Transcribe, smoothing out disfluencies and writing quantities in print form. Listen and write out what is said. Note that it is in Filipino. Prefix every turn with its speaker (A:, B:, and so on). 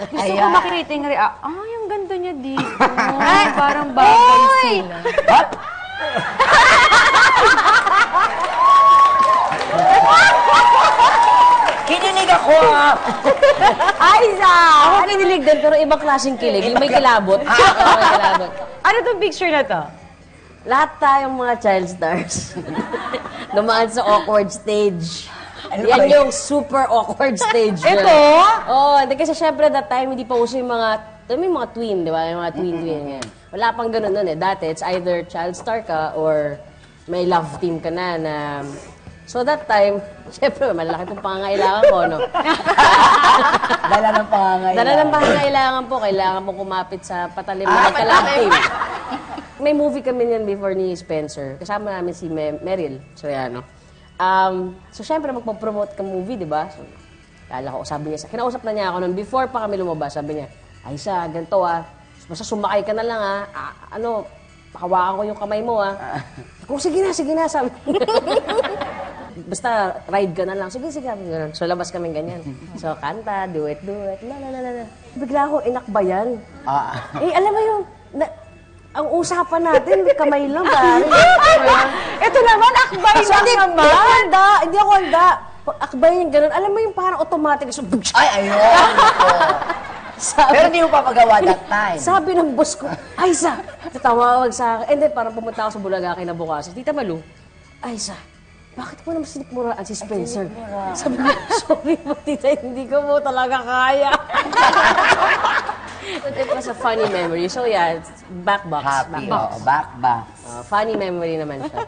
A: Gusto ko makikita yung ang ganda niya dito. Parang bagay sila.
B: Kinilig ako!
C: Aiza! Ako kinilig din, pero ibang klaseng kilig. Yung may kilabot. May kilabot.
A: Ano tong picture na to?
C: Lahat tayong mga child stars. Dumaan sa awkward stage. Yan yung super awkward stage.
A: Ito?
C: Oo, kasi syempre that time, hindi pa uso yung may mga twin, di ba? Yung mga twin. Yan. Wala pang ganun nun eh. Dati, it's either child star ka or may love team ka na. So that time, syempre, malaki pong pangangailangan ko, no?
B: Dala ng pangangailangan.
C: Dala ng pangangailangan po. Kailangan po kumapit sa patalim na ka-love team. May movie kami niyan before ni Spencer. Kasama namin si Meryl Soriano. So, syempre, magpapromote ka movie, di ba? So, kala ko, sabi niya, kinausap na niya ako nun, before pa kami lumabas, sabi niya, Aiza, ganito basta sumakay ka na lang hawakan ko yung kamay mo Kung sige na, sabi basta ride ka na lang, sige, ganun. So, labas kami ganyan. So, kanta, duet, la. Bigla ako, inakbayan. Alam mo yung, ang usapan natin, kamay lang, pare.
A: Ito naman, akbay lang naman.
C: Hindi ako handa. Akbay yung ganun. Alam mo yung parang automatic. So,
B: Ay, ayun. Pero hindi mo papagawa that time.
C: Sabi ng boss ko, Aiza, tatawag sa akin. And then, parang pumunta ako sa Bulaga kinabukasan. Tita Malu, Aiza, bakit mo naman sinikmuraan si Spencer? Sabi niya, sorry po, tita, hindi ko mo talaga kaya. It was a funny memory. So yeah, back box.
B: Happy,
C: Back box.
B: back.
C: Funny memory naman siya.